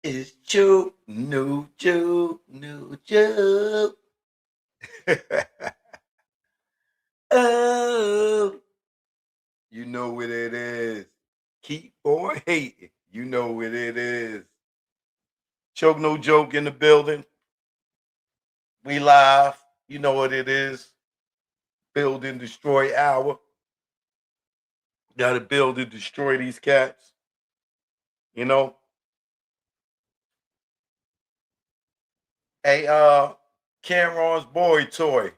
It's Joe, no Joe, no Joe. Oh, you know what it is. Keep on hating. You know what it is. Choke no joke in the building. We live. You know what it is. Build and destroy hour. Gotta build and destroy these cats. You know. Hey, Cameron's boy toy.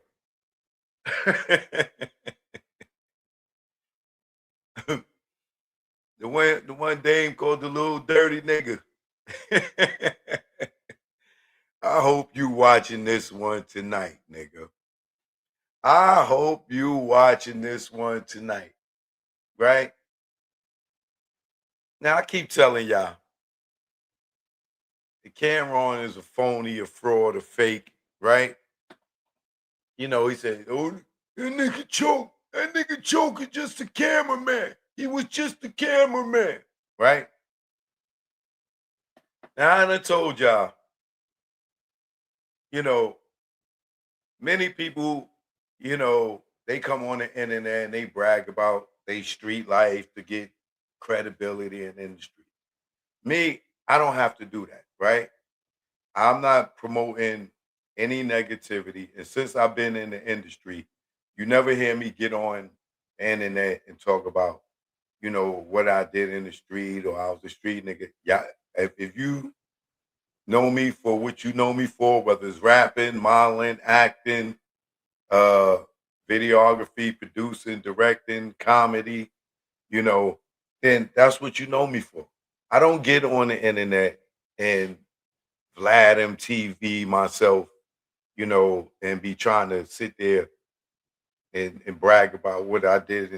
the one dame called the little dirty nigga. I hope you watching this one tonight, nigga. I hope you watching this one tonight, right? Now I keep telling y'all, the Cameron is a phony, a fraud, a fake, right? You know, he said, "Oh, that nigga choke. That nigga choke is just a cameraman. He was just a cameraman," right? Now I done told y'all, you know, many people, they come on the internet and they brag about their street life to get credibility in the industry. Me, I don't have to do that, right? I'm not promoting any negativity. And since I've been in the industry, you never hear me get on the internet and talk about, what I did in the street or I was a street nigga. Yeah, if you know me for what you know me for, whether it's rapping, modeling, acting, uh, videography, producing, directing, comedy, you know, then that's what you know me for. I don't get on the internet and Vlad MTV myself, and be trying to sit there and brag about what I did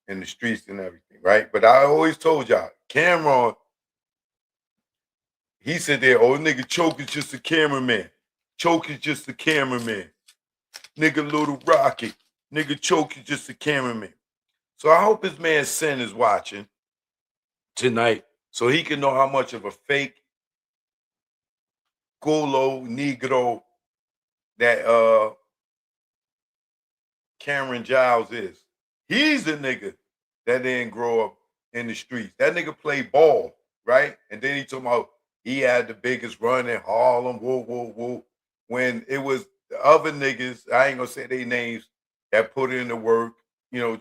in the streets and everything, right? But I always told y'all, Cameron, he said there, oh, nigga, Choke is just a cameraman. Choke is just a cameraman. Nigga, Little Rocket. Nigga, Choke is just a cameraman. So I hope his man Sin is watching tonight so he can know how much of a fake Golo Negro that Cameron Giles is. He's a nigga that didn't grow up in the streets. That nigga played ball, right? And then he talking about he had the biggest run in Harlem, whoa, whoa, whoa. When it was the other niggas, I ain't gonna say their names, that put in the work,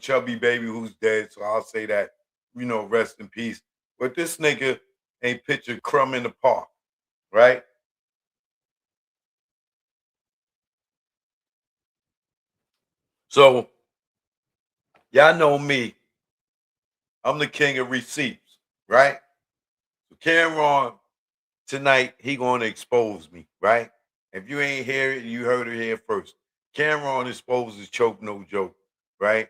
Chubby Baby who's dead, so I'll say that, rest in peace. But this nigga ain't pitching crumb in the park, right? So, y'all know me. I'm the king of receipts, right? So Cameron, tonight, he gonna expose me, right? If you ain't hear it, you heard it here first. Cameron exposes Choke No Joke, right?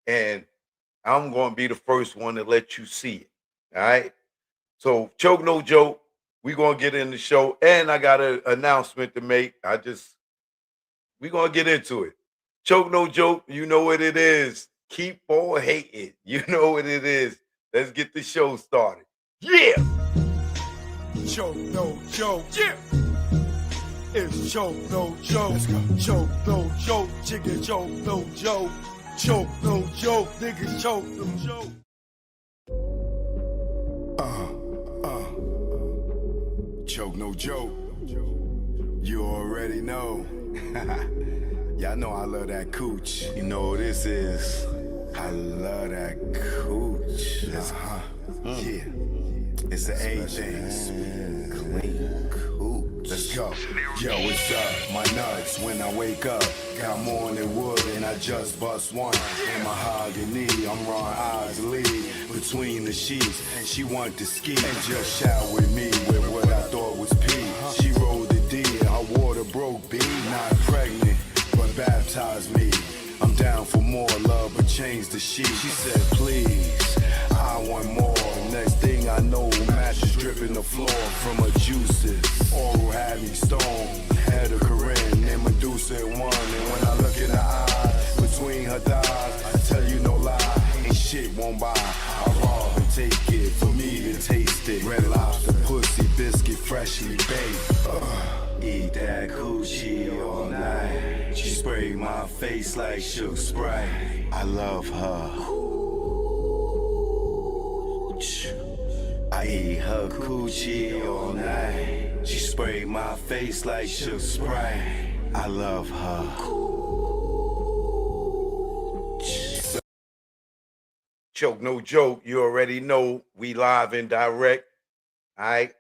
And I'm gonna be the first one to let you see it. All right. So Choke No Joke, we gonna get in the show. And I got an announcement to make. We gonna get into it. Choke No Joke, you know what it is. Keep on hating. You know what it is. Let's get the show started. Yeah. Choke no joke, yeah. It's choke no joke. Let's go. Choke no joke, chicken choke no joke. Choke no joke, nigga choke no joke. Choke no joke. You already know. Y'all know I love that cooch. You know what this is. I love that cooch. Yeah. It's the A thing. Clean cooch. Let's go. Yo, what's up? My nuts when I wake up. Got more than wood and I just bust one. In mahogany, I'm Ron Isley. Between the sheets, and she want to ski. And just shout with me with what I thought was pee. She rolled the D, her water broke B. Not pregnant, but baptized me. I'm down for more love, but change the sheet. She said, please, I want more. Next thing I know, mattress dripping the floor from her juices. Oral had me stoned, had a Corinne and Medusa in one. And when I look in her eyes, between her thighs, I tell you no lie, ain't shit won't buy. I rob and take it, for me to taste it. Red Lobster pussy biscuit freshly baked. Eat that coochie all night. She sprayed my face like Suge Sprite. I love her. I eat her coochie all night. She sprayed my face like Suge Sprite. I love her. Choke no joke. You already know we live and direct. All right.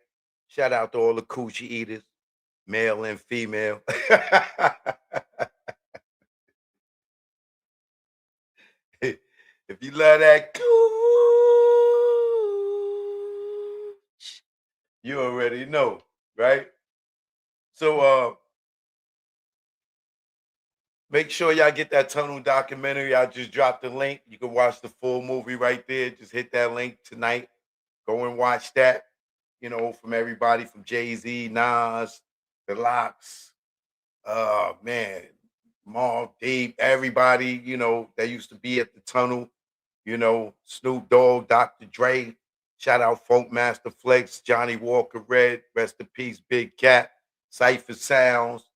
Shout out to all the coochie eaters, male and female. If you love that cooch, you already know, right? So make sure y'all get that tunnel documentary. I just dropped the link. You can watch the full movie right there. Just hit that link tonight. Go and watch that. You know, from everybody from Jay-Z, Nas, The Locks, man, Mobb Deep, everybody, you know, that used to be at the tunnel, you know, Snoop Dogg, Dr. Dre, shout out Funk Master Flex, Johnny Walker Red, rest in peace, Big Cat, Cypher Sounds,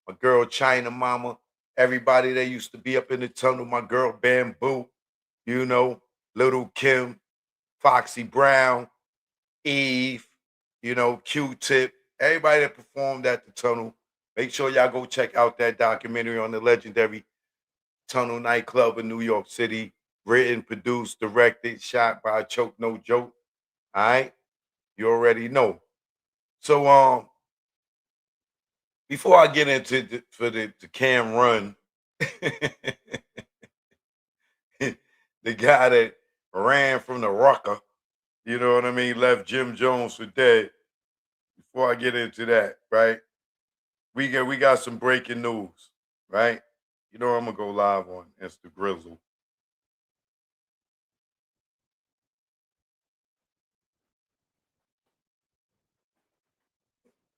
my girl China Mama, everybody that used to be up in the tunnel, my girl Bamboo, you know, Little Kim, Foxy Brown, Eve, you know, Q-Tip, everybody that performed at the tunnel. Make sure y'all go check out that documentary on the legendary Tunnel nightclub in New York City. Written, produced, directed, shot by Choke No Joke. All right, you already know. So, before I get into the Cam Run, the guy that ran from the rucker, you know what I mean, left Jim Jones for dead. Before I get into that, right? We got some breaking news, right? You know I'm gonna go live on Insta Grizzle.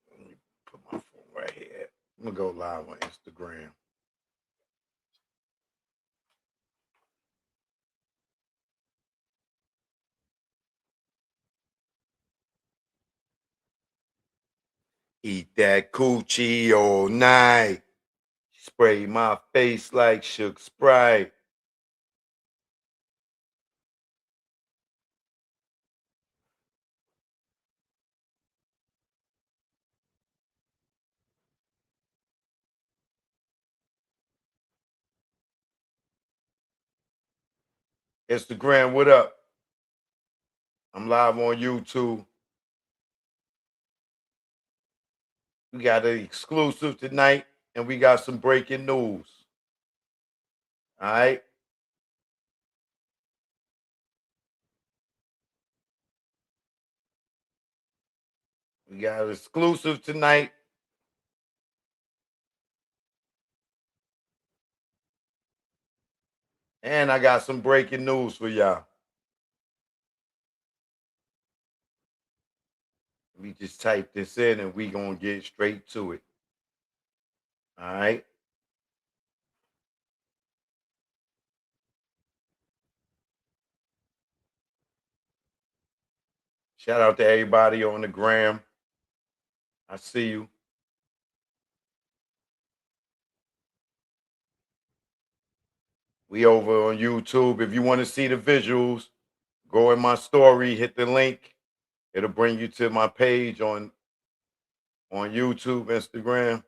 Let me put my phone right here. I'm gonna go live on Instagram. Eat that coochie all night. Spray my face like Suge Sprite. Instagram, what up? I'm live on YouTube. We got an exclusive tonight, and we got some breaking news. All right. We got an exclusive tonight. And I got some breaking news for y'all. We just type this in and we gonna get straight to it. All right. Shout out to everybody on the gram. I see you. We over on YouTube. If you want to see the visuals, go in my story, hit the link. It'll bring you to my page on YouTube, Instagram.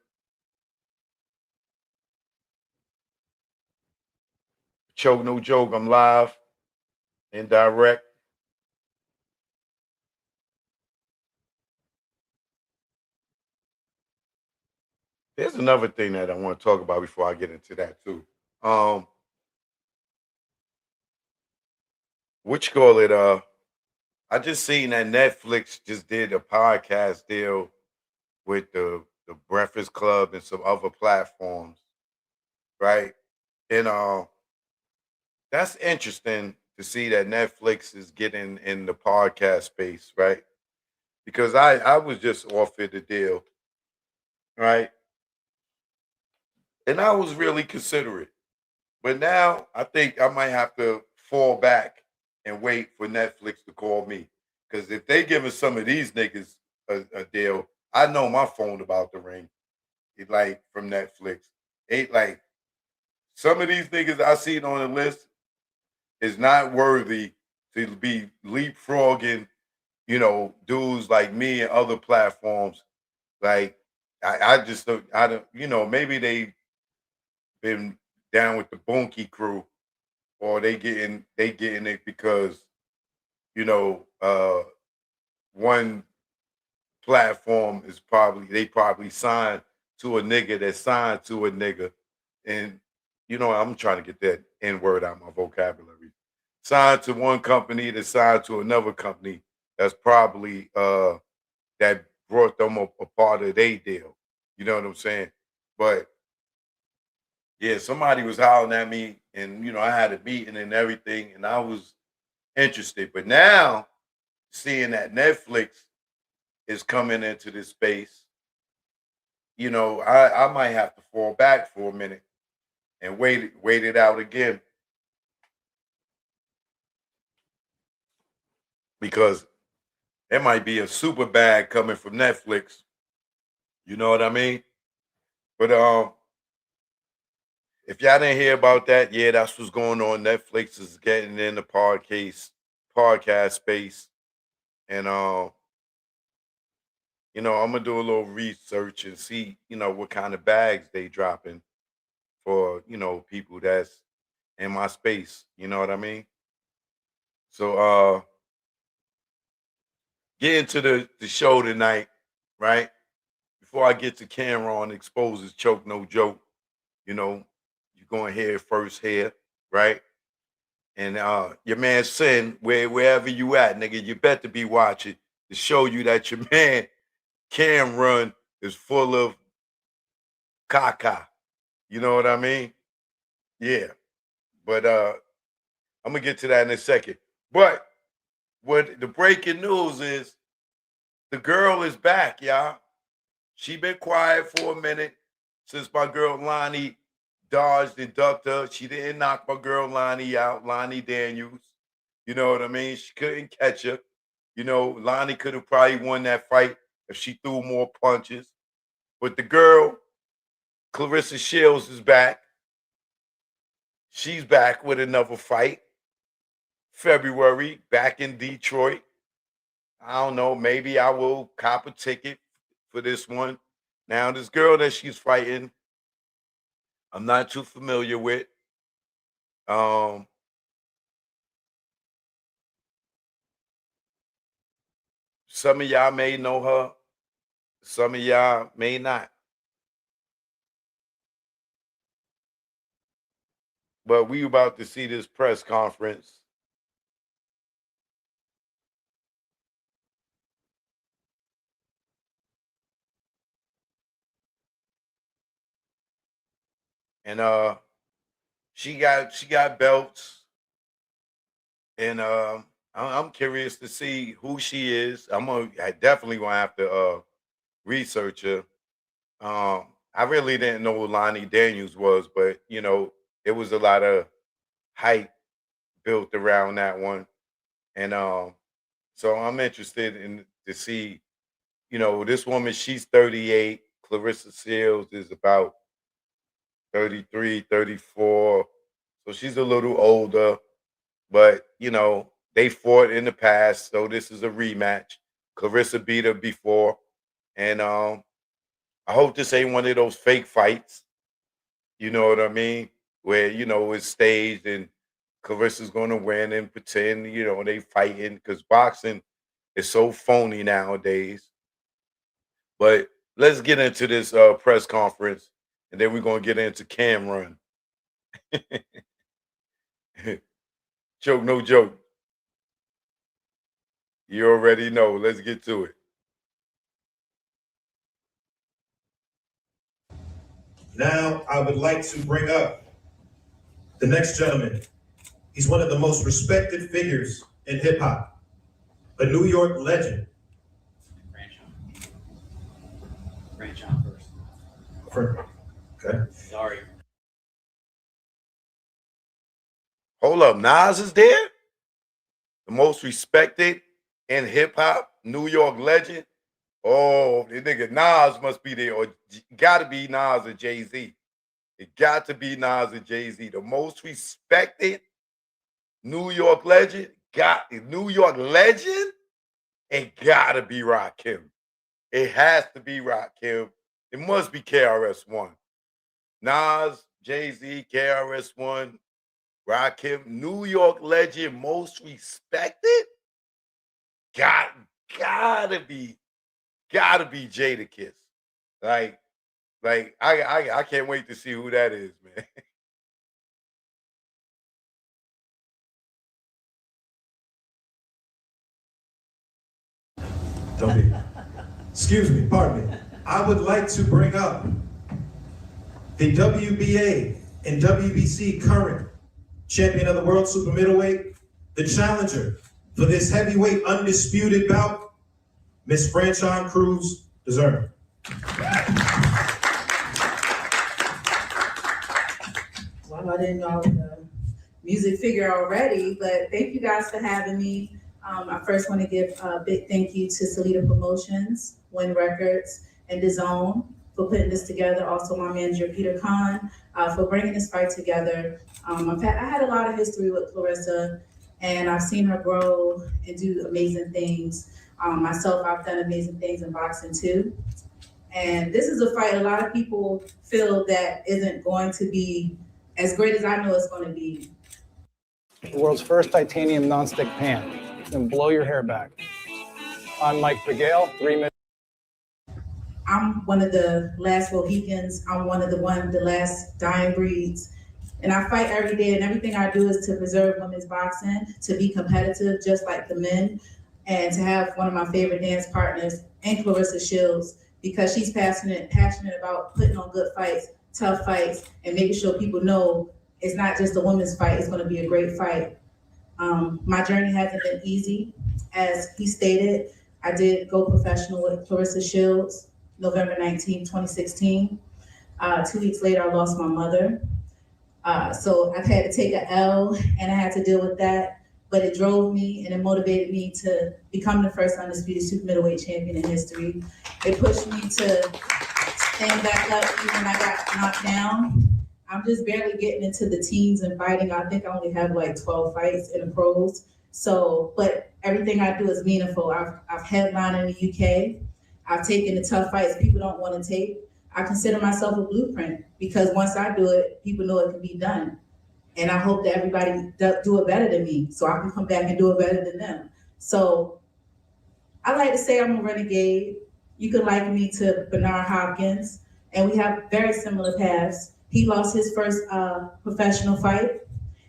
Choke no joke. I'm live and direct. There's another thing that I want to talk about before I get into that too. Um, what you call it? I just seen that Netflix just did a podcast deal with the Breakfast Club and some other platforms, right? And that's interesting to see that Netflix is getting in the podcast space, right? Because I was just offered the deal, right? And I was really considerate. But now I think I might have to fall back and wait for Netflix to call me. Because if they giving some of these niggas a deal. I know my phone about to ring. It like from Netflix. Ain't like some of these niggas I seen on the list is not worthy to be leapfrogging, dudes like me and other platforms. Like I just don't, I don't, maybe they been down with the Bonky crew, or they getting it because you know uh one platform is probably they probably signed to a nigga that signed to a nigga, and I'm trying to get that N word out of my vocabulary. Signed to one company that signed to another company that's probably that brought them a part of their deal. You know what I'm saying? But yeah, somebody was hollering at me, and I had a meeting and everything, and I was interested. But now seeing that Netflix is coming into this space, I might have to fall back for a minute and wait it out again, because there might be a super bag coming from Netflix. You know what I mean? But if y'all didn't hear about that, yeah, that's what's going on. Netflix is getting in the podcast space, and I'm gonna do a little research and see, what kind of bags they dropping for, people that's in my space. You know what I mean? So get into the show tonight, right? Before I get to Cameron exposes choke no joke, you know, you're going to hear it first here, right? And your man Sin, wherever you at, nigga, you better be watching to show you that your man Cameron is full of caca. You know what I mean? Yeah. But I'm gonna get to that in a second. But what the breaking news is, the girl is back, y'all. She been quiet for a minute since my girl Lonnie dodged and ducked her. She didn't knock my girl Lonnie out, Lonnie Daniels. You know what I mean? She couldn't catch her. Lonnie could have probably won that fight if she threw more punches. But the girl, Claressa Shields, is back. She's back with another fight. February, back in Detroit. I don't know. Maybe I will cop a ticket for this one. Now, this girl that she's fighting, I'm not too familiar with. Um, some of y'all may know her, some of y'all may not. But we about to see this press conference. And she got belts. And I'm curious to see who she is. I definitely gonna have to research her. I really didn't know who Lonnie Daniels was, but it was a lot of hype built around that one. And so I'm interested in to see, this woman, she's 38. Claressa Seals is about 33, 34. So she's a little older, but they fought in the past, so this is a rematch. Claressa beat her before. And I hope this ain't one of those fake fights. You know what I mean? Where it's staged and Claressa's going to win and pretend they fighting, because boxing is so phony nowadays. But let's get into this press conference, and then we're gonna get into Cameron. Joke, no joke. You already know. Let's get to it. Now, I would like to bring up the next gentleman. He's one of the most respected figures in hip hop, a New York legend. Branch out first. Okay. Sorry. Hold up, Nas is there, the most respected in hip hop, New York legend. Oh, the nigga Nas must be there, or gotta be Nas or Jay-Z. It got to be Nas or Jay-Z. The most respected New York legend, it gotta be Rakim. It has to be Rakim. It must be KRS-One. Nas, Jay-Z, KRS-One, Rakim, New York legend, most respected. Gotta be Jadakiss. Like I can't wait to see who that is, man. Don't be. Excuse me, pardon me. I would like to bring up the WBA and WBC current champion of the world super middleweight, the challenger for this heavyweight undisputed bout, Miss Franchon Cruz Dezern. Well, I didn't know I was a music figure already, but thank you guys for having me. I first want to give a big thank you to Salida Promotions, Win Records, and DAZN for putting this together. Also my manager, Peter Kahn, for bringing this fight together. I had a lot of history with Claressa, and I've seen her grow and do amazing things. Myself, I've done amazing things in boxing too. And this is a fight a lot of people feel that isn't going to be as great as I know it's going to be. The world's first titanium nonstick pan. And blow your hair back. I'm Mike Pagale, 3 minutes. I'm one of the last Mohicans. I'm one of the last dying breeds. And I fight every day, and everything I do is to preserve women's boxing, to be competitive just like the men, and to have one of my favorite dance partners, and Claressa Shields, because she's passionate about putting on good fights, tough fights, and making sure people know it's not just a women's fight, it's gonna be a great fight. My journey hasn't been easy. As he stated, I did go professional with Claressa Shields, November 19, 2016. 2 weeks later, I lost my mother. So I've had to take an L, and I had to deal with that, but it drove me and it motivated me to become the first undisputed super middleweight champion in history. It pushed me to stand back up even when I got knocked down. I'm just barely getting into the teens and fighting. I think I only have like 12 fights in the pros. So, but everything I do is meaningful. I've headlined in the UK. I've taken the tough fights people don't want to take. I consider myself a blueprint because once I do it, people know it can be done. And I hope that everybody do it better than me so I can come back and do it better than them. So I like to say I'm a renegade. You could liken me to Bernard Hopkins, and we have very similar paths. He lost his first professional fight,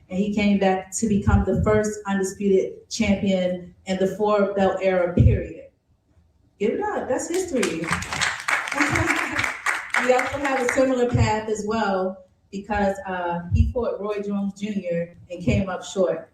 and he came back to become the first undisputed champion in the 4-belt era, period. Give it up, that's history. We also have a similar path as well because he fought Roy Jones Jr. and came up short.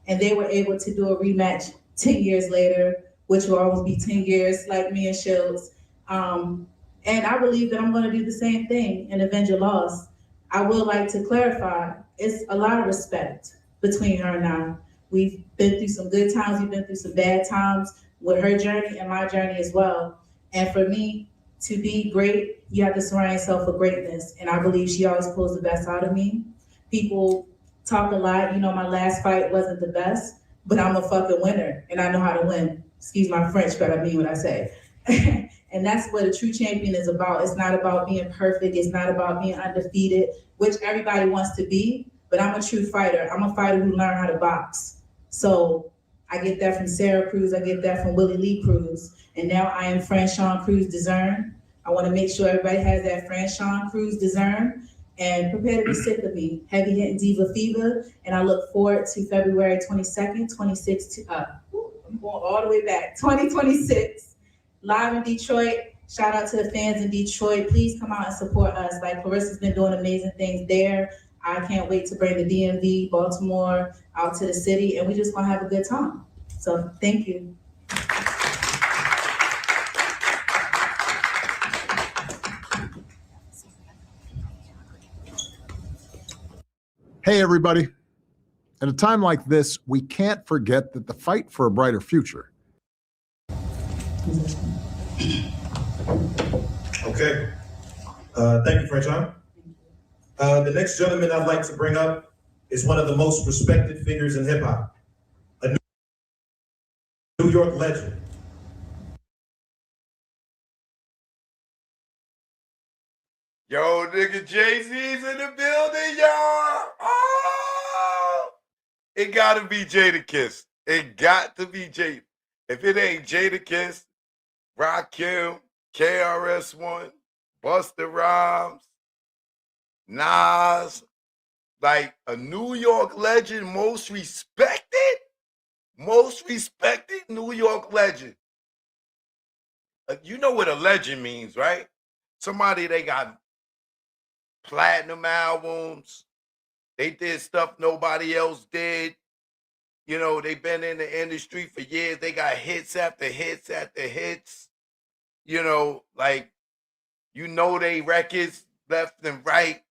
And they were able to do a rematch 10 years later, which will always be 10 years like me and Shields. And I believe that I'm gonna do the same thing and avenge a loss. I would like to clarify, it's a lot of respect between her and I. We've been through some good times, we've been through some bad times with her journey and my journey as well. And for me to be great, you have to surround yourself with greatness. And I believe she always pulls the best out of me. People talk a lot, my last fight wasn't the best, but I'm a fucking winner and I know how to win. Excuse my French, but I mean what I say. And that's what a true champion is about. It's not about being perfect. It's not about being undefeated, which everybody wants to be, but I'm a true fighter. I'm a fighter who learned how to box. So I get that from Sarah Cruz. I get that from Willie Lee Cruz. And now I am Franchon Cruz Dezern. I want to make sure everybody has that Franchon Cruz Dezern and prepare to be sick of me. Heavy hitting diva fever. And I look forward to February 22nd, 2026. I'm going all the way back, 2026. Live in Detroit. Shout out to the fans in Detroit. Please come out and support us. Like Claressa's been doing amazing things there. I can't wait to bring the DMV, Baltimore out to the city, and we just gonna have a good time. So thank you. Hey, everybody. At a time like this, we can't forget that the fight for a brighter future Okay. Thank you, Franchon. The next gentleman I'd like to bring up is one of the most respected figures in hip hop, a New York legend. Yo, nigga, Jay-Z's in the building, y'all. Oh, it gotta be Jadakiss. It got to be Jada. If it ain't Jadakiss, Rakim, KRS-One, Busta Rhymes, Nas, like a New York legend, most respected New York legend. You know what a legend means, right? Somebody they got platinum albums. They did stuff nobody else did. You know, they've been in the industry for years. They got hits after hits after hits. You know, like, you know, they records left and right.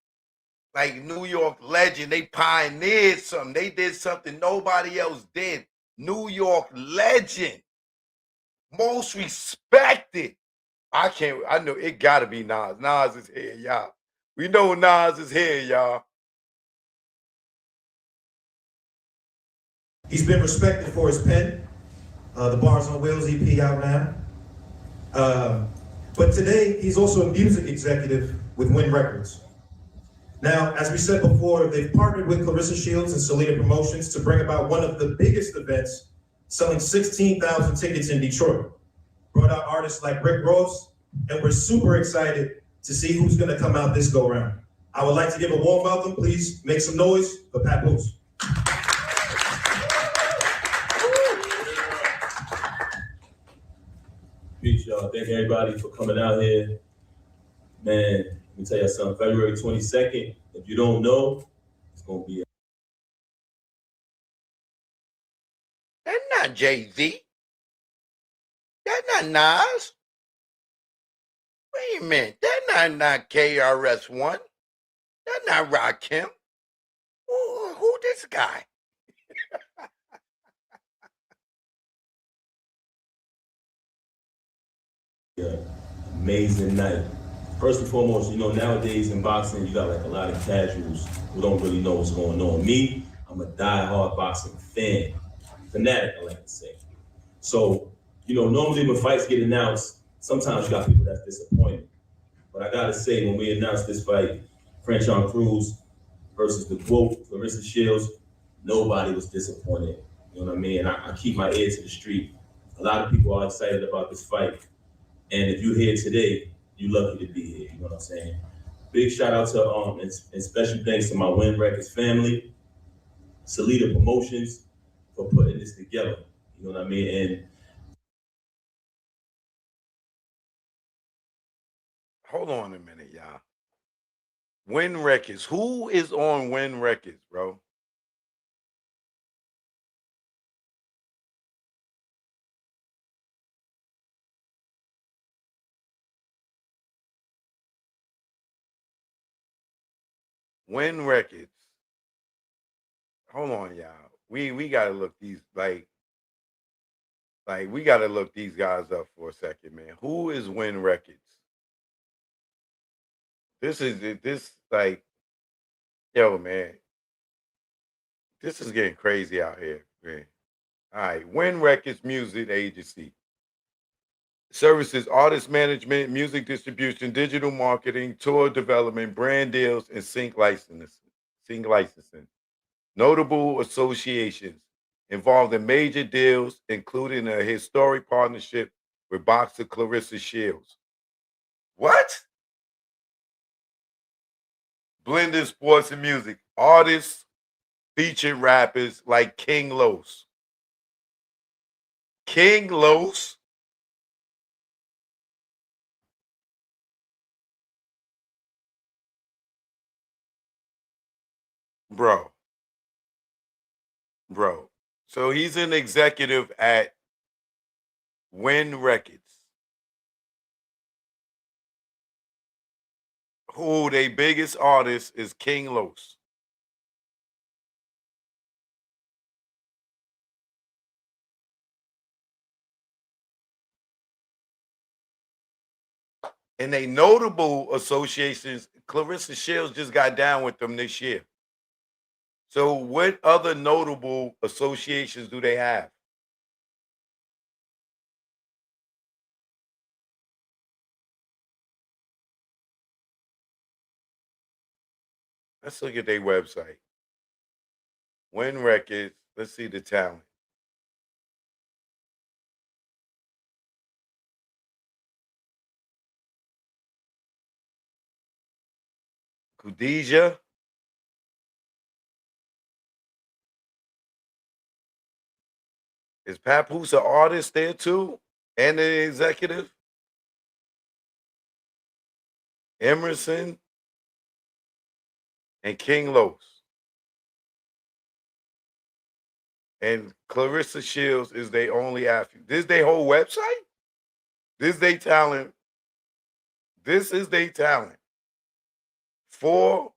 Like New York legend. They pioneered something. They did something nobody else did. New York legend. Most respected. I know it gotta be Nas. Nas is here, y'all. We know Nas is here, y'all. He's been respected for his pen. The Bars on Wheels EP out now. But today, he's also a music executive with Win Records. Now, as we said before, they've partnered with Claressa Shields and Selena Promotions to bring about one of the biggest events, selling 16,000 tickets in Detroit. Brought out artists like Rick Ross, and we're super excited to see who's gonna come out this go round. I would like to give a warm welcome. Please make some noise for Pat Poose. Peace, y'all. Thank everybody for coming out here. Man, let me tell you something. February 22nd, if you don't know, it's going to be That's not Jay-Z. That's not Nas. Wait a minute. That's not KRS-One. That's not Rakim. Who this guy? an amazing night. First and foremost, you know, nowadays in boxing, you got like a lot of casuals who don't really know what's going on. Me, I'm a die-hard boxing fan. Fanatic, I like to say. So, you know, normally when fights get announced, sometimes you got people that's disappointed. But I gotta say, when we announced this fight, Franchon Cruz versus the GOAT, Claressa Shields, nobody was disappointed. You know what I mean? And I keep my ear to the street. A lot of people are excited about this fight. And if you're here today, you're lucky to be here. You know what I'm saying? Big shout out to and special thanks to my Win Records family, Selena Promotions for putting this together. You know what I mean? And Hold on a minute, y'all. Win Records. Who is on Win Records, bro? Win Records. Hold on, y'all. We gotta look these we gotta look these guys up for a second, man. Who is Win Records? This like, yo, man. This is getting crazy out here, man. All right, Win Records Music Agency. Services artist management, music distribution, digital marketing, tour development, brand deals, and sync licensing. Sync licensing. Notable associations involved in major deals, including a historic partnership with boxer Claressa Shields. What? Blended sports and music. Artists featured rappers like King Los. King Los? Bro. Bro. So he's an executive at Win Records. Who their biggest artist is King Los. And they notable associations, Claressa Shields just got down with them this year. So what other notable associations do they have? Let's look at their website. Win Records. Let's see the talent. Khadijah. Is Papoose an artist there too? And an executive? Emerson and King Los. And Claressa Shields is their only athlete. This is their whole website? This is their talent. This is their talent. 4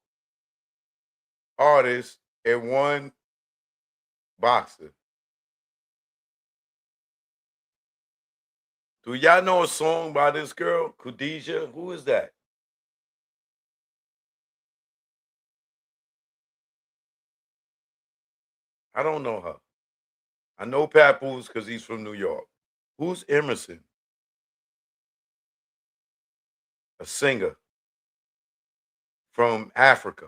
artists and 1 boxer. Do y'all know a song by this girl, Khadijah? Who is that? I don't know her. I know Papoose because he's from New York. Who's Emerson? A singer from Africa.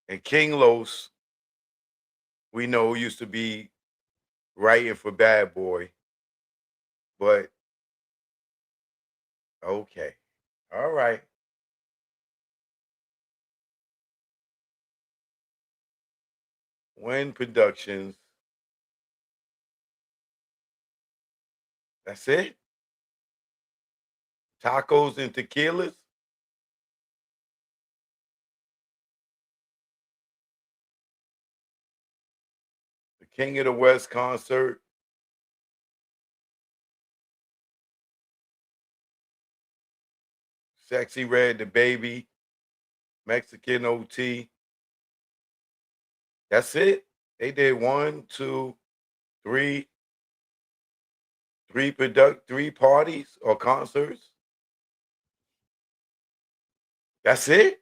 And King Los, we know, used to be writing for Bad Boy. But, okay. All right. Win Productions. That's it? Tacos and tequilas? The King of the West concert. Sexy Red the Baby. Mexican OT. That's it. They did 1, 2, 3, 3 parties or concerts. That's it.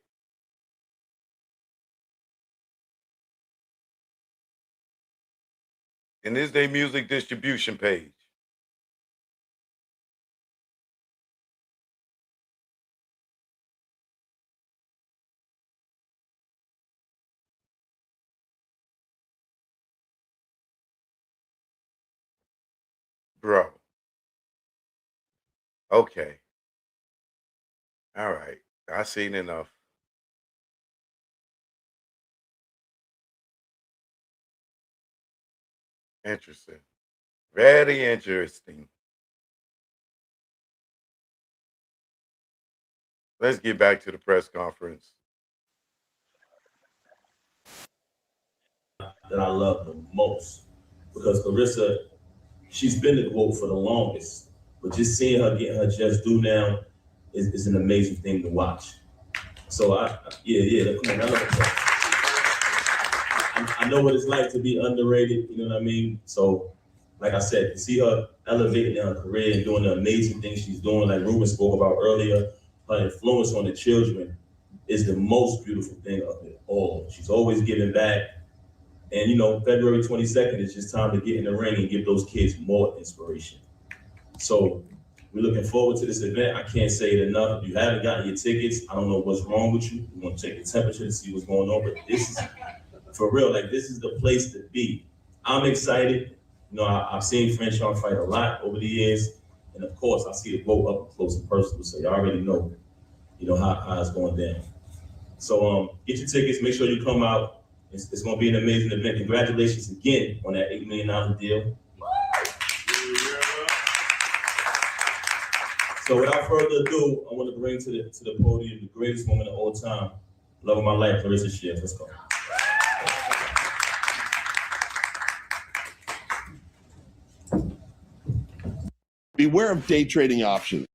And this is their music distribution page. Bro. Okay. All right. I seen enough. Interesting. Very interesting. Let's get back to the press conference. That I love the most because Claressa, she's been the GOAT for the longest, but just seeing her get her just due now is an amazing thing to watch. So yeah, come on, I know what it's like to be underrated. You know what I mean? So, like I said, to see her elevating in her career and doing the amazing things she's doing, like Ruben spoke about earlier, her influence on the children is the most beautiful thing of it all. She's always giving back. And February 22nd is just time to get in the ring and give those kids more inspiration. So we're looking forward to this event. I can't say it enough. If you haven't gotten your tickets, I don't know what's wrong with you. We want to take your temperature to see what's going on. But this is, for real, like this is the place to be. I'm excited. I've seen Franchon fight a lot over the years. And of course, I see it go up close and personal. So you already know, how it's going down. So get your tickets. Make sure you come out. It's going to be an amazing event. Congratulations again on that $8 million deal. So without further ado, I want to bring to the podium the greatest woman of all time, love of my life, Claressa Shields. Let's go. Beware of day trading options.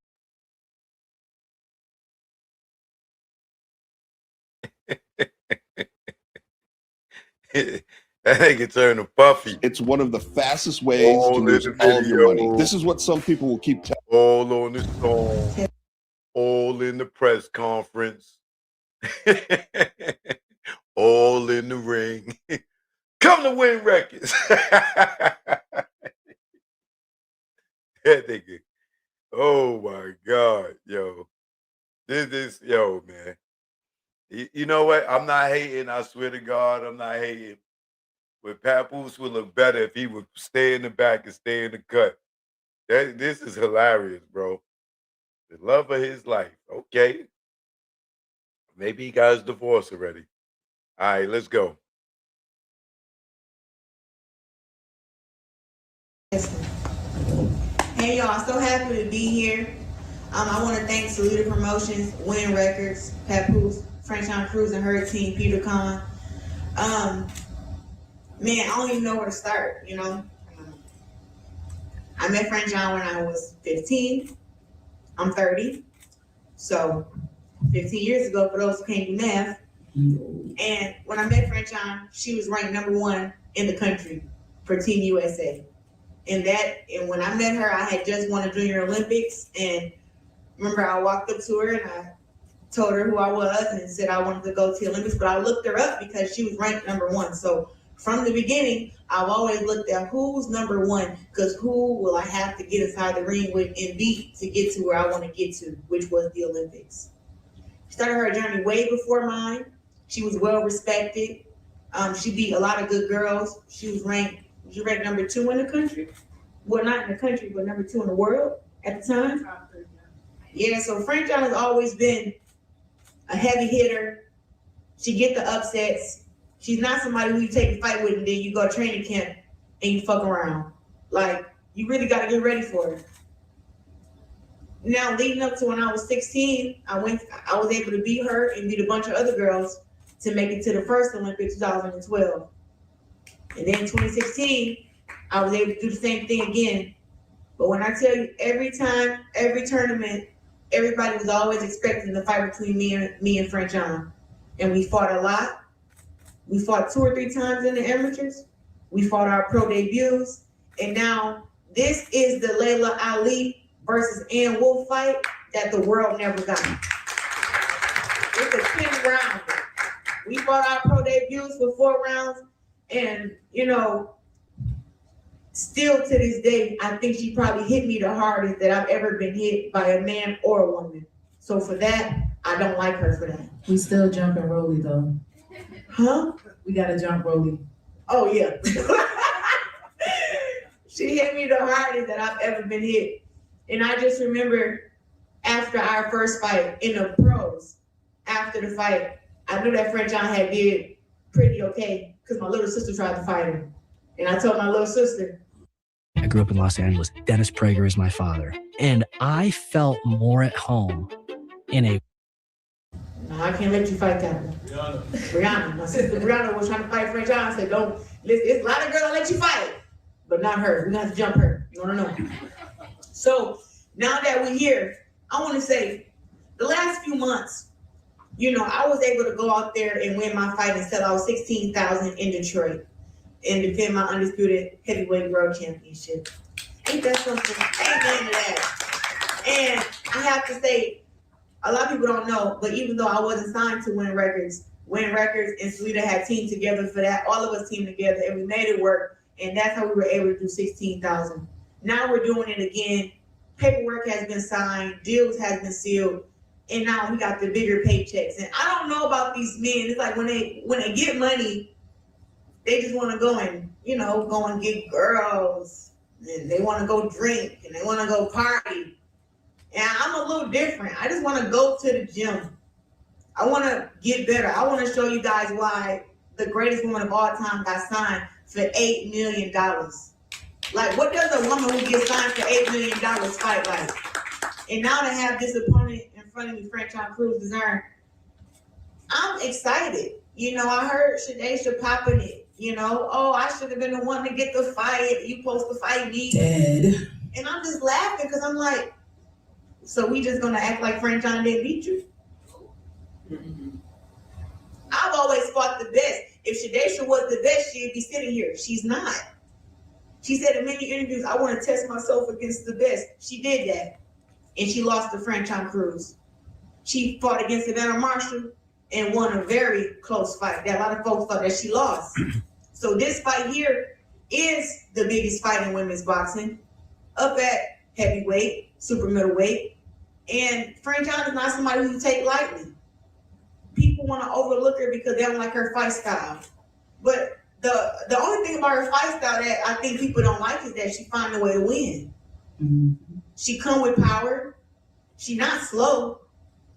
That nigga turned to Puffy. It's one of the fastest ways All to in lose the all of your money. video. This is what some people will keep telling. All on the song. All in the press conference. All in the ring. Come to Win Records. That nigga. Oh my God, yo. Yo, man. You know what? I'm not hating. I swear to God, I'm not hating. But Papoose would look better if he would stay in the back and stay in the cut. This is hilarious, bro. The love of his life. Okay. Maybe he got his divorce already. All right, let's go. Hey y'all, so happy to be here. I want to thank Salida Promotions, Win Records, Papoose, Franchon Cruz and her team, Peter Kahn. Man, I don't even know where to start, you know. I met Franchon when I was 15. I'm 30. So 15 years ago, for those who can't do math. And when I met Franchon, she was ranked #1 in the country for Team USA. And when I met her, I had just won a Junior Olympics. And remember, I walked up to her and I told her who I was and said I wanted to go to the Olympics. But I looked her up because she was ranked #1. So from the beginning, I've always looked at who's #1, because who will I have to get inside the ring with and beat to get to where I want to get to, which was the Olympics. She started her journey way before mine. She was well respected. She beat a lot of good girls. She was ranked #2 in the country. Well, not in the country, but #2 in the world at the time. Yeah, so Franchon has always been a heavy hitter. She get the upsets. She's not somebody who you take a fight with and then you go to training camp and you fuck around. Like, you really got to get ready for her. Now, leading up to when I was 16, I was able to beat her and beat a bunch of other girls to make it to the first Olympics, 2012. And then in 2016, I was able to do the same thing again. But when I tell you, every time, every tournament, everybody was always expecting the fight between me and Franchon. And we fought a lot. We fought 2 or 3 times in the amateurs. We fought our pro debuts. And now this is the Layla Ali versus Ann Wolf fight that the world never got. It's a 10-round. We fought our pro debuts for 4 rounds. And, you know, still to this day, I think she probably hit me the hardest that I've ever been hit by a man or a woman. So for that, I don't like her for that. We still jumping Rolly though. Huh? We gotta jump Rolly. Oh yeah. She hit me the hardest that I've ever been hit. And I just remember after our first fight in the pros, after the fight, I knew that Franchon had did pretty okay because my little sister tried to fight her. And I told my little sister, I grew up in Los Angeles. Dennis Prager is my father. And I felt more at home in a... no, I can't let you fight that one. Brianna. My sister Brianna was trying to fight Franchon. I said, don't, listen, it's a lot of girls that let you fight, but not her. We're gonna have to jump her. You wanna know? So now that we're here, I wanna say the last few months, you know, I was able to go out there and win my fight and sell out 16,000 in Detroit and defend my undisputed heavyweight world championship. Ain't that something? Amen to that. And I have to say, a lot of people don't know, but even though I wasn't signed to Win Records and Salida had teamed together for that. All of us teamed together and we made it work. And that's how we were able to do 16,000. Now we're doing it again. Paperwork has been signed, deals has been sealed, and now we got the bigger paychecks. And I don't know about these men. It's like when they get money, they just want to go and, you know, go and get girls, and they want to go drink, and they want to go party. And I'm a little different. I just want to go to the gym. I want to get better. I want to show you guys why the greatest woman of all time got signed for $8 million. Like, what does a woman who gets signed for $8 million fight like? And now to have this opponent in front of me, Franchon Cruz, I'm excited. You know, I heard Shanaisha popping it. You know, oh, I should have been the one to get the fight. You supposed to fight me. Dead. And I'm just laughing because I'm like, so we just gonna act like Franchon didn't beat you? Mm-hmm. I've always fought the best. If Shadesha was the best, she'd be sitting here. She's not. She said in many interviews, I want to test myself against the best. She did that. And she lost to Franchon Cruz. She fought against Savannah Marshall and won a very close fight. That a lot of folks thought that she lost. So this fight here is the biggest fight in women's boxing, up at heavyweight, super middleweight. And Franchon is not somebody who you take lightly. People want to overlook her because they don't like her fight style. But the only thing about her fight style that I think people don't like is that she finds a way to win. Mm-hmm. She come with power. She not slow.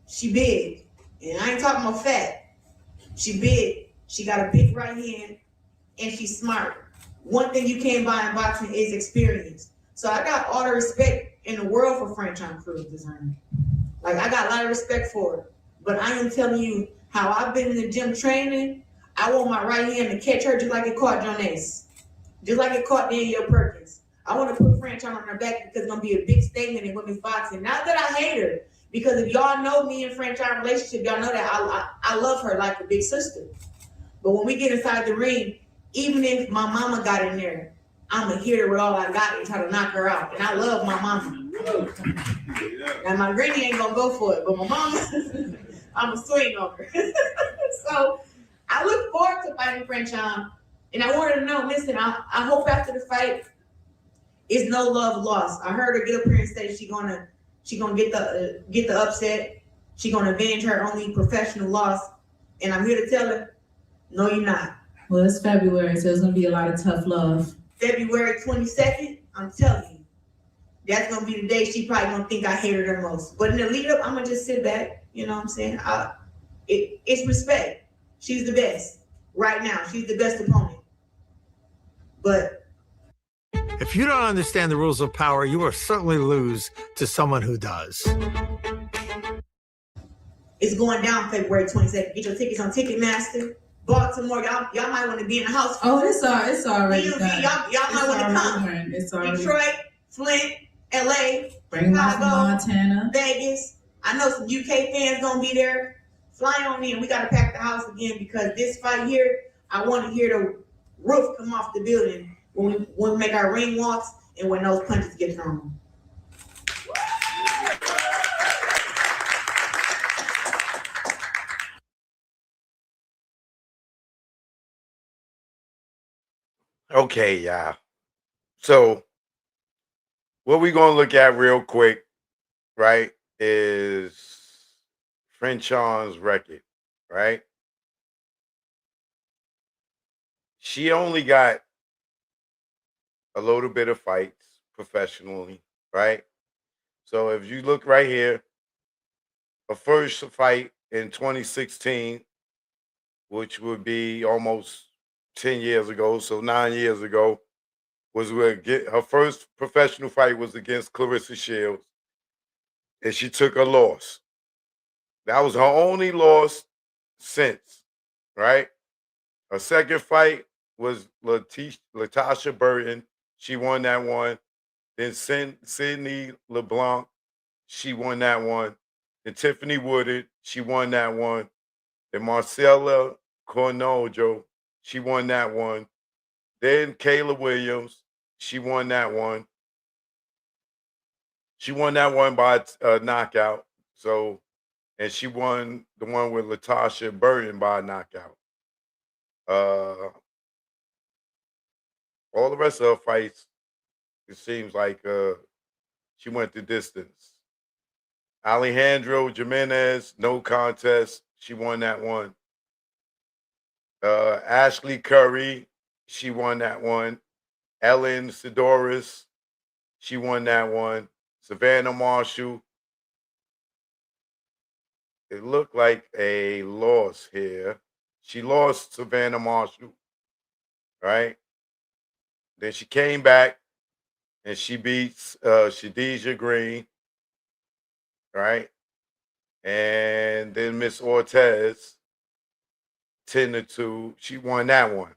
She big. And I ain't talking about fat. She big. She got a big right hand. And she's smart. One thing you can't buy in boxing is experience. So I got all the respect in the world for Franchon Cruz. Like, I got a lot of respect for her. But I am telling you how I've been in the gym training. I want my right hand to catch her just like it caught Jonas. Just like it caught Danielle Perkins. I want to put Franchon on her back because it's going to be a big statement in women's boxing. Not that I hate her, because if y'all know me and Franchon relationship, y'all know that I love her like a big sister. But when we get inside the ring, even if my mama got in there, I'm going to hit her with all I got and try to knock her out. And I love my mama. Now, my granny ain't going to go for it, but my mama, I'm going to swing on her. So I look forward to fighting Franchon. And I want her to know, listen, I hope after the fight, it's no love lost. I heard her get up here and say she gonna get the upset. She gonna avenge her only professional loss. And I'm here to tell her, no, you're not. Well, it's February, so it's gonna be a lot of tough love. February 22nd, I'm telling you, that's gonna be the day she probably gonna think I hate her the most. But in the lead up, I'm gonna just sit back. You know what I'm saying? It's respect. She's the best right now. She's the best opponent. But if you don't understand the rules of power, you will certainly lose to someone who does. It's going down February 22nd. Get your tickets on Ticketmaster. Baltimore, y'all might want to be in the house. Oh, it's already DMV, done. y'all might want to come. It's already Detroit, Flint, LA, Bring Chicago, Montana, Vegas. I know some UK fans gonna be there. Fly on in. We gotta pack the house again because this fight here, I want to hear the roof come off the building when we make our ring walks and when those punches get thrown. Okay, yeah. So what we're gonna look at real quick, right, is Franchon's record, right? She only got a little bit of fights professionally, right? So if you look right here, her first fight in 2016, which would be almost 10 years ago, so 9 years ago, was her first professional fight was against Claressa Shields, and she took a loss. That was her only loss since, right? Her second fight was Latasha Burton. She won that one. Then Sydney LeBlanc, she won that one. Then Tiffany Woodard, she won that one. Then Marcella Cornojo, she won that one. Then Kayla Williams, she won that one. She won that one by knockout. So, and she won the one with Latasha Burton by knockout. All the rest of her fights, it seems like she went the distance. Alejandro Jimenez, no contest. She won that one. Ashley Curry, she won that one. Ellen Sidoris, she won that one. Savannah Marshall. It looked like a loss here. She lost Savannah Marshall, right? Then she came back and she beats Shadija Green, right? And then Miss Ortez, 10-2. She won that one.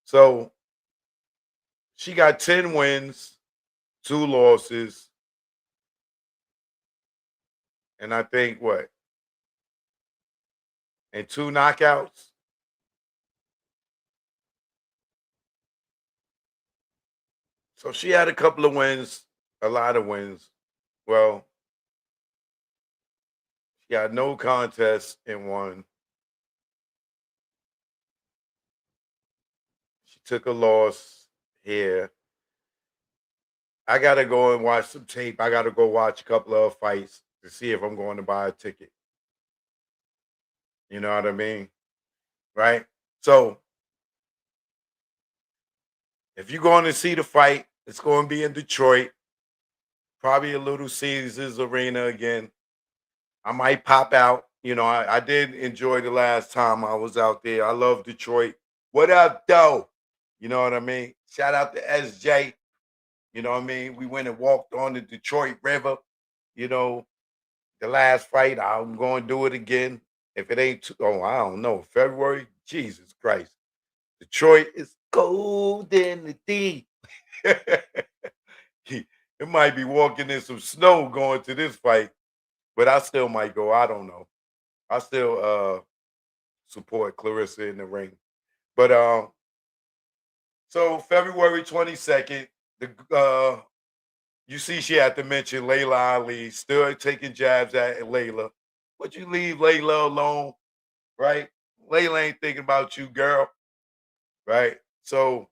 So she got 10 wins, 2 losses, and I think what? And 2 knockouts. So she had a couple of wins, a lot of wins. Well, she had no contest in one. She took a loss here. I gotta go and watch some tape. I gotta go watch a couple of fights to see if I'm going to buy a ticket. You know what I mean? Right? So if you're going to see the fight, it's going to be in Detroit, probably a Little Caesars Arena again. I might pop out. You know, I did enjoy the last time I was out there. I love Detroit. What up, though? You know what I mean? Shout out to SJ. You know what I mean? We went and walked on the Detroit River. You know, the last fight, I'm going to do it again. If it ain't, I don't know, February? Jesus Christ. Detroit is cold in the deep. It might be walking in some snow going to this fight, but I still might go. I don't know. I still support Claressa in the ring. But so February 22nd, the you see she had to mention Layla Ali, still taking jabs at Layla. Would you leave Layla alone? Right? Layla ain't thinking about you, girl. Right? So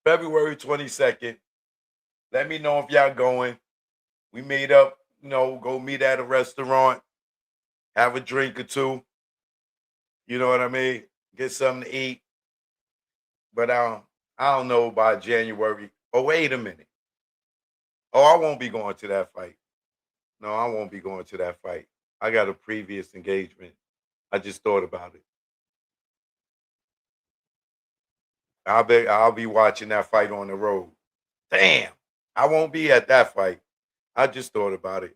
February 22nd, let me know if y'all going. We meet up, go meet at a restaurant, have a drink or two. You know what I mean? Get something to eat. But I don't know by January. Oh, wait a minute. Oh, I won't be going to that fight. No, I won't be going to that fight. I got a previous engagement. I just thought about it. I'll be watching that fight on the road. Damn. I won't be at that fight. I just thought about it.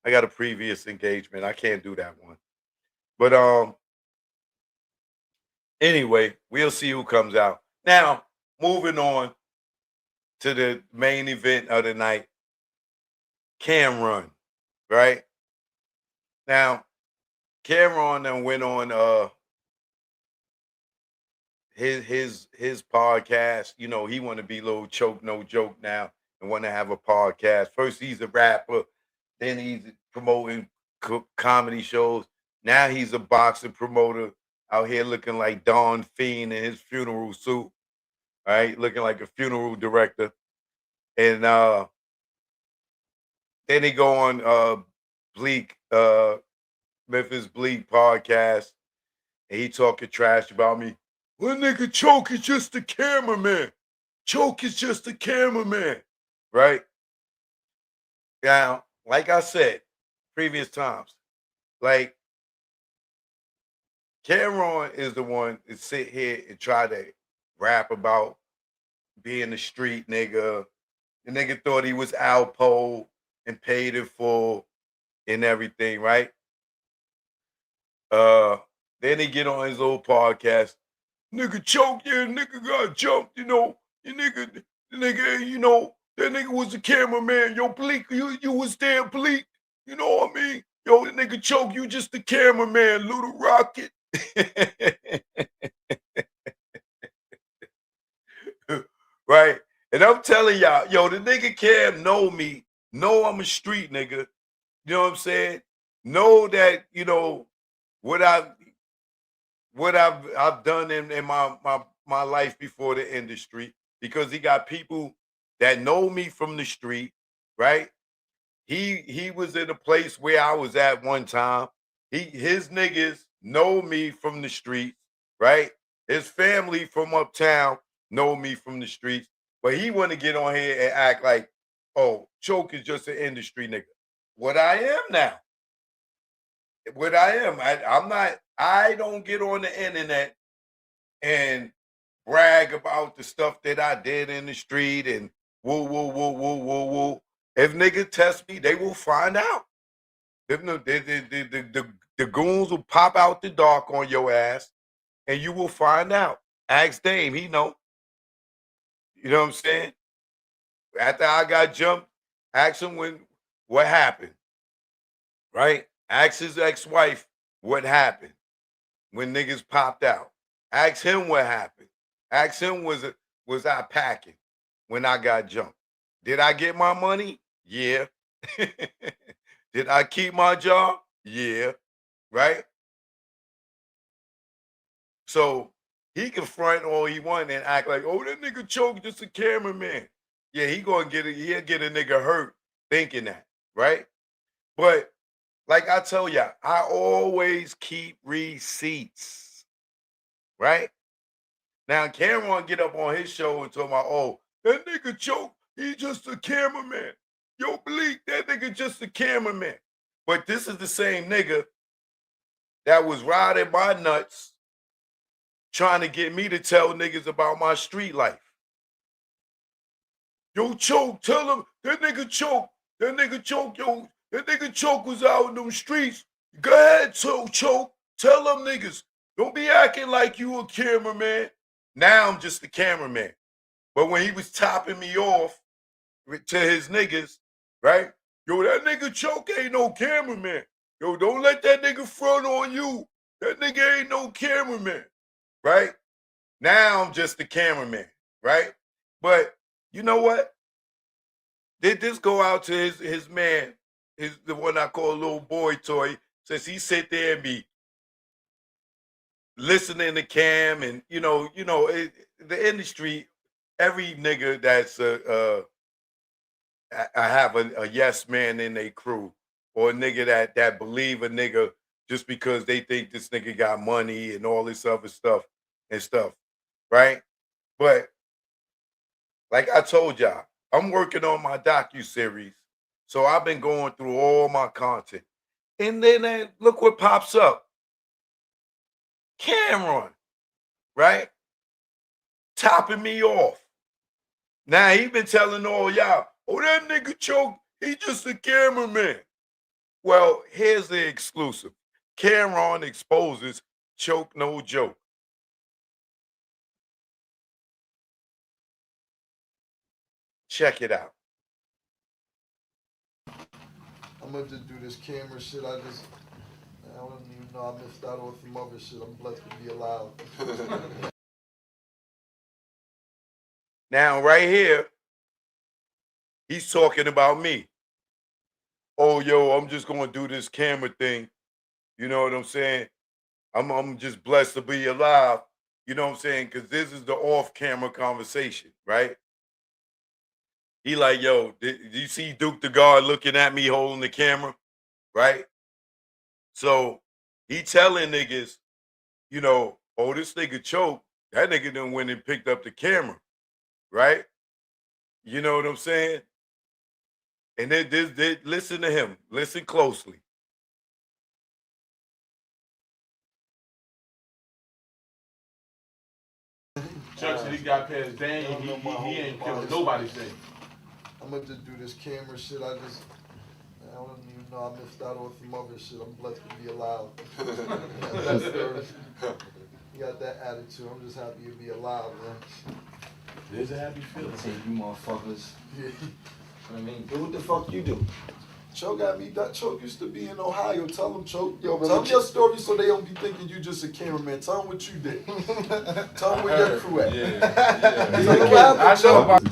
I got a previous engagement. I can't do that one. But anyway, we'll see who comes out. Now, moving on to the main event of the night, Cameron, right? Now, Cameron then went on his podcast. You know, he want to be little choke no joke now and want to have a podcast. First he's a rapper, then he's promoting comedy shows. Now he's a boxing promoter out here looking like Don Fiend in his funeral suit, right? Looking like a funeral director. And then he go on Bleak, Memphis Bleak podcast, and he talking trash about me. Well, nigga, Choke is just a cameraman. Choke is just a cameraman, right? Now, like I said, previous times, like Cameron is the one that sit here and try to rap about being a street nigga. The nigga thought he was Alpo and paid it full and everything, right? Then he get on his old podcast. Nigga Choke, yeah, nigga got jumped, you know. The nigga, that nigga was a cameraman. Yo, Bleak, you was there, Bleak. You know what I mean? Yo, the nigga Choke, you just the cameraman, Little Rocket. Right? And I'm telling y'all, yo, the nigga Cam know me, know I'm a street nigga. You know what I'm saying? Know that, what I've done in my life before the industry, because he got people that know me from the street, right? He was in a place where I was at one time. His niggas know me from the streets, right? His family from uptown know me from the streets, but he want to get on here and act like, oh, Choke is just an industry nigga. What I am now. What I am. I'm not. I don't get on the internet and brag about the stuff that I did in the street and woo, woo, woo, woo, woo, woo. If niggas test me, they will find out. The goons will pop out the dark on your ass and you will find out. Ask Dame, he know. You know what I'm saying? After I got jumped, ask him what happened. Right? Ask his ex-wife what happened when niggas popped out. Ask him what happened. Ask him was I packing when I got jumped. Did I get my money? Yeah. Did I keep my job? Yeah. Right? So he can front all he want and act like, oh, that nigga choked just a cameraman. Yeah, he'll get a nigga hurt thinking that, right? But like I tell y'all, I always keep receipts, right? Now Cameron get up on his show and talk about, oh, that nigga choked, he just a cameraman. Yo, Bleak, that nigga just a cameraman. But this is the same nigga that was riding my nuts trying to get me to tell niggas about my street life. Yo, Choke, tell him that nigga Choke. That nigga Choke, yo, that nigga Choke was out in them streets. Go ahead, Choke. Tell them niggas. Don't be acting like you a cameraman. Now I'm just a cameraman. But when he was topping me off to his niggas, right? Yo, that nigga Choke ain't no cameraman. Yo, don't let that nigga front on you. That nigga ain't no cameraman, right? Now I'm just the cameraman, right? But you know what? Did this go out to his man, the one I call little boy toy, since he sit there and be listening to Cam and the industry, every nigga that's I have a yes man in their crew or a nigga that believe a nigga just because they think this nigga got money and all this other stuff, right? But like I told y'all, I'm working on my docu-series. So I've been going through all my content. And then look what pops up. Cameron, right? Topping me off. Now he been telling all y'all, oh, that nigga Choke, he just a cameraman. Well, here's the exclusive. Cameron exposes Choke no joke. Check it out. I'm gonna just do this camera shit. I don't even know I missed out on some other shit. I'm blessed to be alive. Now, right here, he's talking about me. Oh, yo, I'm just gonna do this camera thing. You know what I'm saying? I'm just blessed to be alive. You know what I'm saying? Because this is the off-camera conversation, right? He like, yo, did you see Duke the Guard looking at me holding the camera, right? So he telling niggas, oh, this nigga Choke, that nigga done went and picked up the camera, right? You know what I'm saying? And then listen to him. Listen closely. Chuck said he got past Daniel. He ain't killing nobody's thing. I'm gonna just do this camera shit. I don't even know I missed out on some other shit. I'm blessed to be alive. You got that attitude. I'm just happy to be alive, man. There's a happy feeling. Say you motherfuckers. Yeah. I mean, do what the fuck you do. Choke got me. Choke used to be in Ohio. Tell them, Choke. Yo, tell them your story so they don't be thinking you just a cameraman. Tell them what you did. Tell them where your crew at. Yeah. I know about.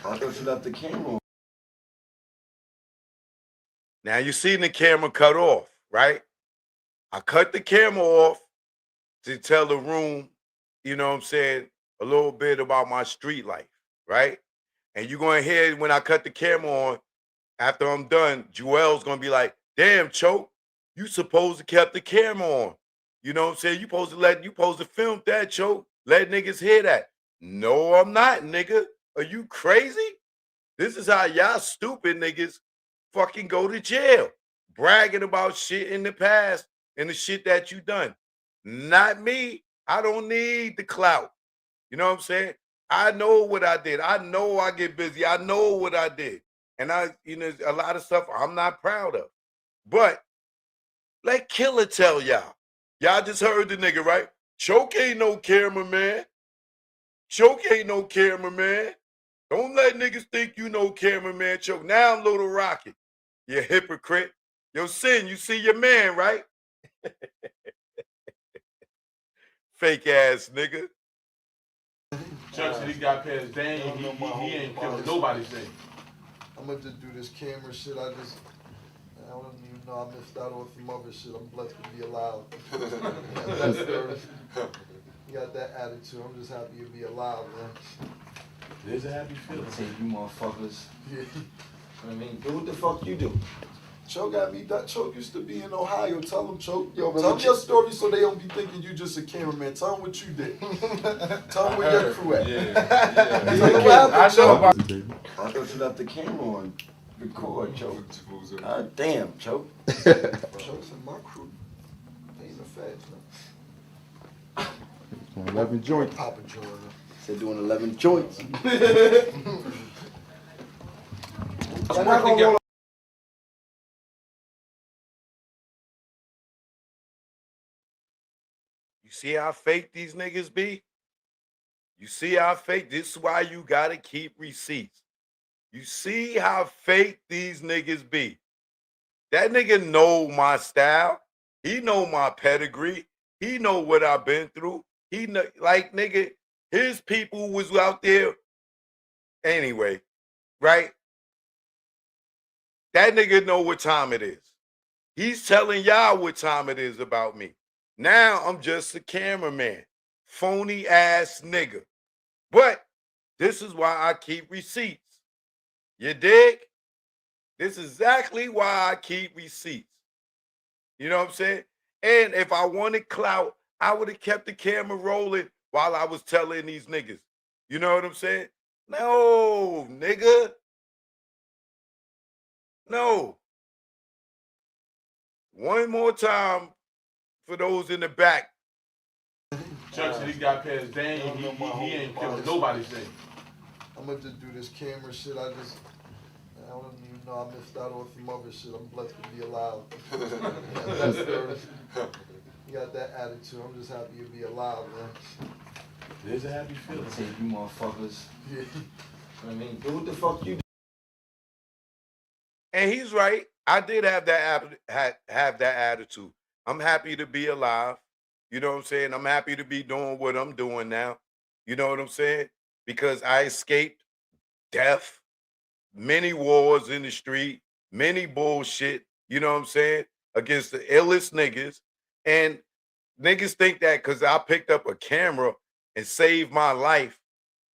I thought you left the camera on. Now you seen the camera cut off, right? I cut the camera off to tell the room, you know what I'm saying, a little bit about my street life, right? And you're going to hear when I cut the camera on, after I'm done, Joel's going to be like, damn, Choke, you supposed to kept the camera on. You know what I'm saying? You supposed to film that, Choke. Let niggas hear that. No, I'm not, nigga. Are you crazy? This is how y'all stupid niggas fucking go to jail. Bragging about shit in the past and the shit that you done. Not me. I don't need the clout. You know what I'm saying? I know what I did. I know I get busy. I know what I did. And a lot of stuff I'm not proud of. But let Killer tell y'all. Y'all just heard the nigga, right? Choke ain't no cameraman. Choke ain't no cameraman. Don't let niggas think you know cameraman Choke. Now I'm Little Rocket. You hypocrite. Yo, Sin, you see your man, right? Fake ass nigga. Chuck said he got past Dane. He ain't killing nobody's thing. I'm gonna just do this camera shit. I don't even know. I missed out on some other shit. I'm blessed to be alive. You got that attitude. I'm just happy to be alive, man. There's a happy feeling. Say you motherfuckers. Yeah. I mean, do what the fuck you do. Choke got me. That Choke used to be in Ohio. Tell them, Choke. Yo, tell them your story so they don't be thinking you just a cameraman. Tell them what you did. Tell them where your crew at. I thought you left the camera on. Record, Choke. God damn, Choke. Choke's in my crew. They ain't the feds, man. 11 joints. Pop a joint. Said doing 11 joints. You see how fake these niggas be? You see how fake? This is why you gotta keep receipts. You see how fake these niggas be. That nigga know my style. He know my pedigree. He know what I've been through. He know, like, nigga, his people was out there anyway, right? That nigga know what time it is. He's telling y'all what time it is about me. Now I'm just a cameraman. Phony ass nigga. But this is why I keep receipts. You dig? This is exactly why I keep receipts. You know what I'm saying? And if I wanted clout, I would have kept the camera rolling while I was telling these niggas. You know what I'm saying? No, nigga. No. One more time for those in the back. Chuck said he got past Dane. He ain't killing nobody's thing. I'm gonna just do this camera shit. I don't even know. I missed out on some other shit. I'm blessed to be alive. You got that attitude. I'm just happy to be alive, man. There's a happy feeling. Say you motherfuckers. Yeah. I mean, do what the fuck you do. And he's right. I did have that attitude. I'm happy to be alive. You know what I'm saying? I'm happy to be doing what I'm doing now. You know what I'm saying? Because I escaped death, many wars in the street, many bullshit, you know what I'm saying, against the illest niggas. And niggas think that because I picked up a camera and saved my life,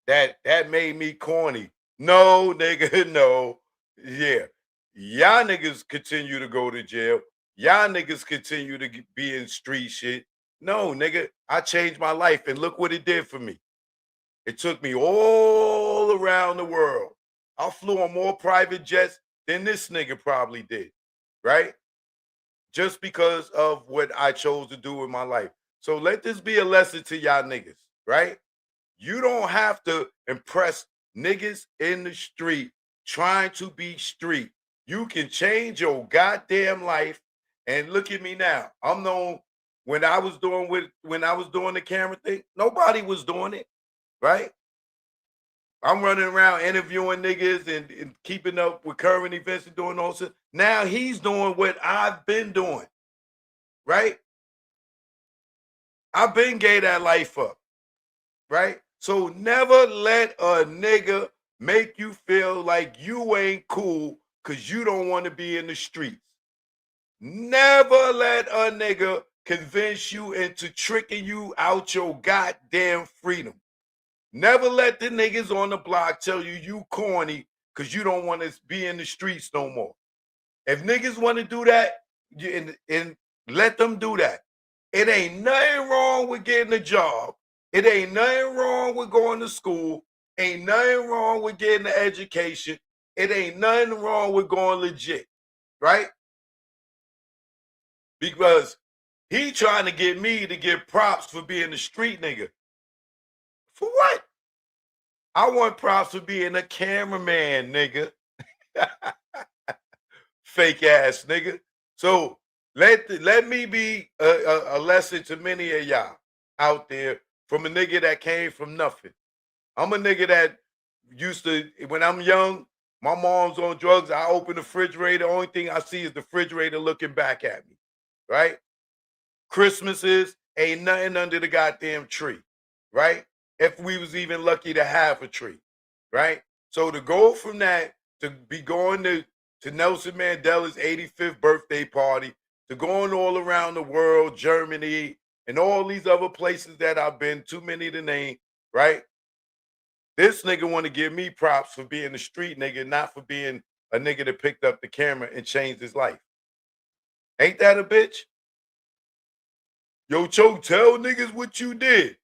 that made me corny. No, nigga, no. Yeah. Y'all niggas continue to go to jail. Y'all niggas continue to be in street shit. No, nigga, I changed my life and look what it did for me. It took me all around the world. I flew on more private jets than this nigga probably did, right? Just because of what I chose to do with my life. So let this be a lesson to y'all niggas, right? You don't have to impress niggas in the street trying to be street. You can change your goddamn life. And look at me now. I'm known when I was doing the camera thing, nobody was doing it, right? I'm running around interviewing niggas and keeping up with current events and doing all this. Now he's doing what I've been doing, right? I've been gave that life up, right? So never let a nigga make you feel like you ain't cool because you don't want to be in the streets. Never let a nigga convince you into tricking you out your goddamn freedom. Never let the niggas on the block tell you corny because you don't want to be in the streets no more. If niggas want to do that, and let them do that. It ain't nothing wrong with getting a job. It ain't nothing wrong with going to school. Ain't nothing wrong with getting an education. It ain't nothing wrong with going legit, right? Because he trying to get me to give props for being a street nigga. For what? I want props for being a cameraman, nigga. Fake ass nigga. So let me be a lesson to many of y'all out there from a nigga that came from nothing. I'm a nigga that used to, when I'm young, my mom's on drugs. I open the refrigerator. The only thing I see is the refrigerator looking back at me, right? Christmases ain't nothing under the goddamn tree, right? if we was even lucky to have a tree, right? So to go from that to be going to Nelson Mandela's 85th birthday party, to going all around the world, Germany, and all these other places that I've been, too many to name, right? This nigga want to give me props for being a street nigga, not for being a nigga that picked up the camera and changed his life. Ain't that a bitch? Yo, Choke, tell niggas what you did.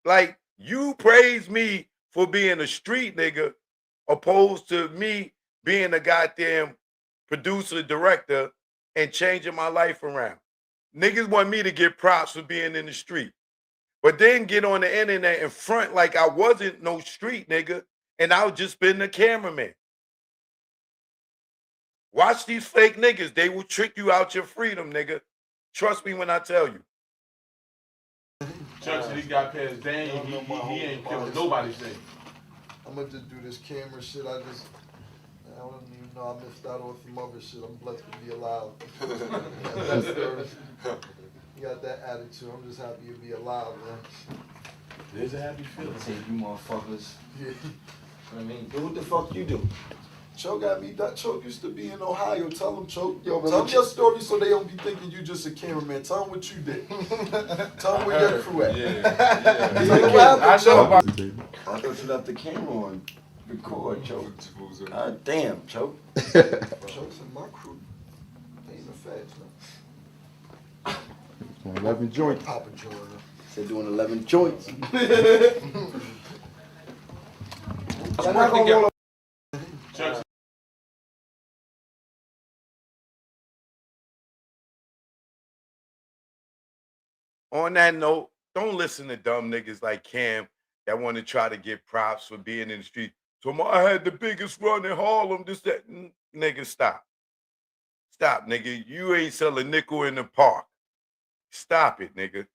Like, you praise me for being a street nigga opposed to me being a goddamn producer, director, and changing my life around. Niggas want me to get props for being in the street. But then get on the internet and front like I wasn't no street nigga and I was just been a cameraman. Watch these fake niggas. They will trick you out your freedom, nigga. Trust me when I tell you. Chuck said he got past Dane. He ain't killing nobody's thing. I'm gonna just do this camera shit. I don't even know I missed out on some other shit. I'm blessed to be alive. You got that attitude. I'm just happy to be alive, man. There's a happy feeling. Say you motherfuckers. Yeah. I mean, do what the fuck you do. Choke got me. That Choke used to be in Ohio. Tell them, Choke. Yo, tell them your story so they don't be thinking you just a cameraman. Tell them what you did. Tell them where your crew at. I thought you left the camera on. Record, Choke. God damn, Choke. Choke's in my crew. They ain't the feds, man. 11 joints. Papa Jordan. Said doing 11 joints. On that note, don't listen to dumb niggas like Cam that want to try to get props for being in the street. So I had the biggest run in Harlem. This, that. Nigga, stop. Stop, nigga. You ain't selling nickel in the park. Stop it, nigga.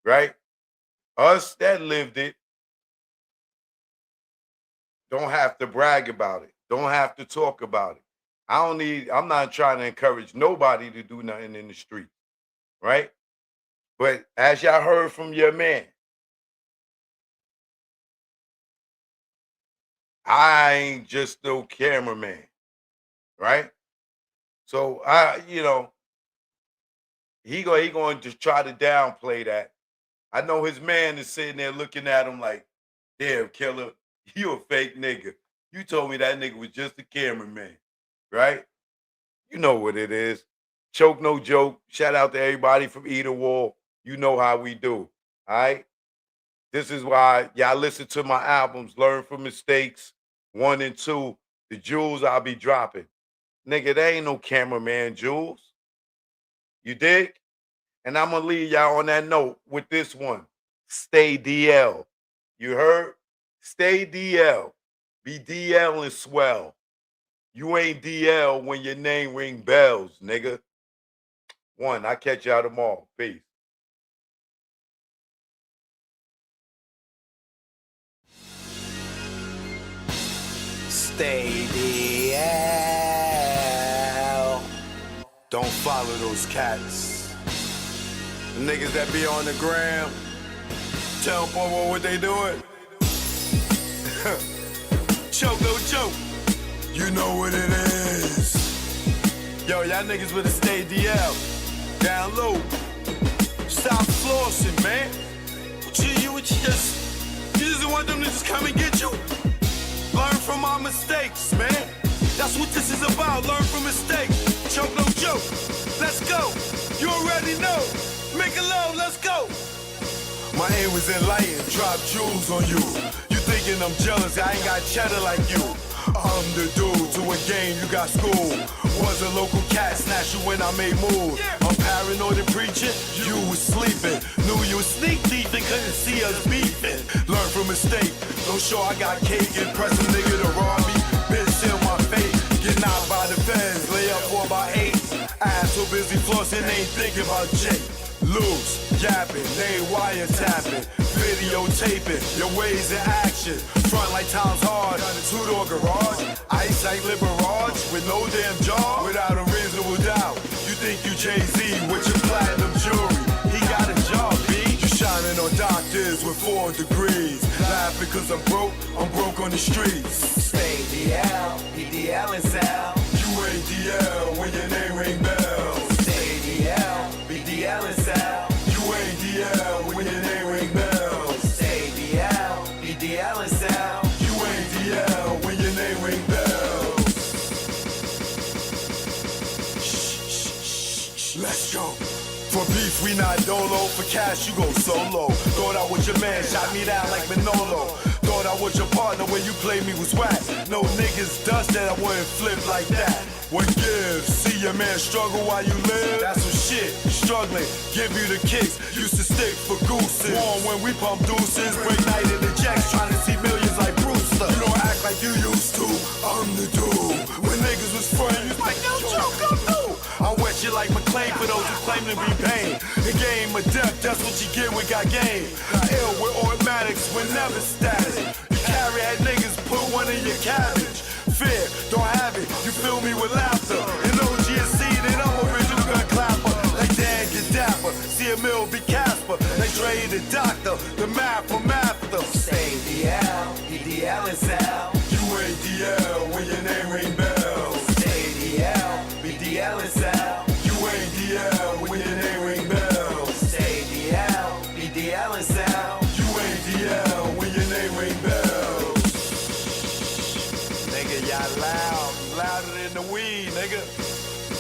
Right? Us that lived it don't have to brag about it. Don't have to talk about it. I'm not trying to encourage nobody to do nothing in the street. Right? But as y'all heard from your man, I ain't just no cameraman, right? So he going to try to downplay that. I know his man is sitting there looking at him like, damn, killer, you a fake nigga. You told me that nigga was just a cameraman, right? You know what it is. Choke no joke. Shout out to everybody from Either Wall. You know how we do, all right? This is why y'all listen to my albums, Learn from Mistakes, 1 and 2, the jewels I'll be dropping. Nigga, there ain't no cameraman jewels. You dig? And I'm going to leave y'all on that note with this one. Stay DL. You heard? Stay DL. Be DL and swell. You ain't DL when your name ring bells, nigga. One, I catch y'all tomorrow. Peace. Stay DL. Don't follow those cats. The niggas that be on the gram. Tell Bobo what they doing. Choke no joke. You know what it is. Yo, y'all niggas better stay DL. Down low. Stop flossing, man. You just want them to just come and get you? Learn from our mistakes, man. That's what this is about. Learn from mistakes. Choke no joke. Let's go. You already know. Make it love. Let's go. My aim was enlightened. Drop jewels on you. You thinking I'm jealous? I ain't got cheddar like you. I'm the dude to a game. You got school. Was a local cat snatcher when I made moves. I'm paranoid and preaching. You was sleeping. Knew you was sneak deep and couldn't see us beefing. Learn from mistake. No show I got cake. Impress a nigga to rob me. Bitch in my face. Get knocked by the feds. Lay up for about 8. Ass so busy flossing, ain't thinking about Jake. Loose, yapping, they wiretapping, videotaping, your ways in action. Front like time's hard, two-door garage, ice like Liberage, with no damn jaw, without a reasonable doubt. You think you Jay-Z with your platinum jewelry, he got a job, B. You shining on doctors with 4 degrees. Laughing cause I'm broke on the streets. Stay DL, BDL and Sal. You ain't DL when your name ring bells. Stay DL, BDL and Sal. You ain't DL when your name ring bells. Stay DL, BDL and Sal. You ain't DL when your name ring bells. Let's go. For beef, we not dolo. For cash, you go solo. Thought I was your man, shot me down like Manolo. Thought I was your partner when you played me was whack. No niggas dust that I wouldn't flip like that. What gives? See your man struggle while you live? That's some shit. Struggling, give you the kicks. Used to stick for gooses. Warm when we pump deuces. Break night in the jacks, trying to see millions like Brewster. You don't act like you used to. I'm the dude. When niggas was friends, you was like, yo, Joe, come through. I wet you like McLean for those who claim to be pain. The game of death, that's what you get when got game. Ill with automatics, we're never static. You carry that niggas, put one in your cabbage. Fear, don't have it, you fill me with laughter. And OGSC, then I'm original gun clapper. Like Dan Gaddafi, see a mill be Casper. Like Dre the doctor, the math for master. Stay DL, BDL and Sal. You ain't DL when your name ring bells. Stay DL, BDL and Sal. You ain't DL when your name ring bells. Stay DL, BDL and Sal. You ain't DL when your name ring bells. Nigga, y'all loud, louder than the weed, nigga.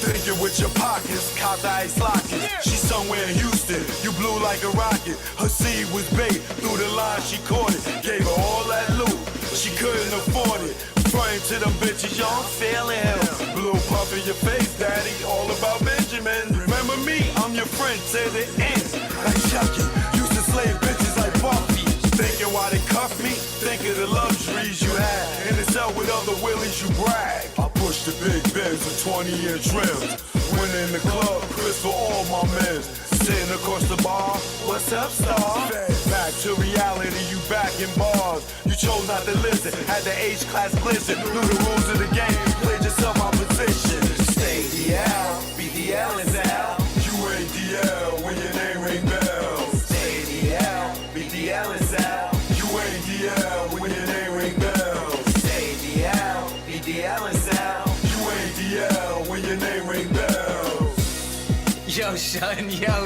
Thinking with your pockets, cop the ice lockets. She somewhere in Houston, you blew like a rocket. Her seed was bait, through the line she caught it. Gave her all that loot, she couldn't afford it. Frontin' to them bitches, yo, I'm feeling him. Blue puff in your face, daddy, all about Benjamin. Remember me, I'm your friend to the end. Like Chucky, used to slay bitches like Buffy. Thinking why they cuff me, think of the luxuries you had. In the cell with other willies, you brag. I push the big Benz with 20-year trims. When in the club, Chris for all my men. Sitting across the bar, what's up, star? Back to reality, you back in bars. You chose not to listen, had the H-class blizzard. Knew the rules of the game, played yourself out position. Stay DL, BDL and Sal. You ain't DL when your name ring bells. Stay DL, BDL and Sal. You ain't DL when your name ring bells. Stay DL, BDL and Sal. You ain't DL when your name ring bells. Yo, son, yo.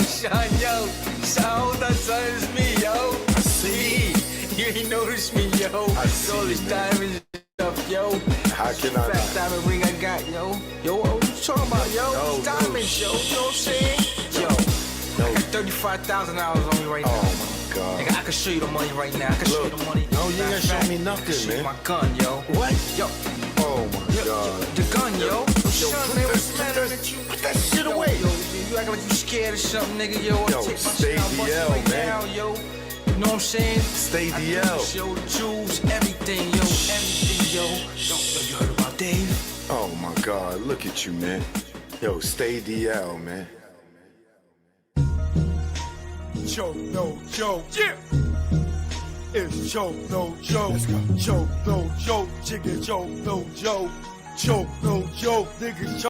So that's it's me, yo. I see. You ain't noticed me, yo. I see, all this diamond stuff, yo. How can I Fat diamond ring I got, yo. Yo, what you talking about, yo? These diamonds, yo. You know what I'm saying? Yo, I got $35,000 on me right now. Oh my God. Nigga, I can show you the money right now. I can show you the money. No, you ain't gonna show me nothing, I can show you man. my gun, yo. What? Yo. Oh my God. The gun, yo. Son, man, what's the matter with you? Put that shit away. Yo, you acting like you scared or something, nigga, yo. Yo, Take my stay shit out, bust it DL, right man. now, yo. You know what I'm saying? Stay I DL. do, yo, the jewels, everything, yo, everything, yo. Yo, you heard about Dave? Oh my God, look at you, man. Yo, stay DL, man. Joke, no joke. Yeah. It's joke, no joke. Joke, no joke. Chicken joke, no joke. Joke, no joke. Niggas joke.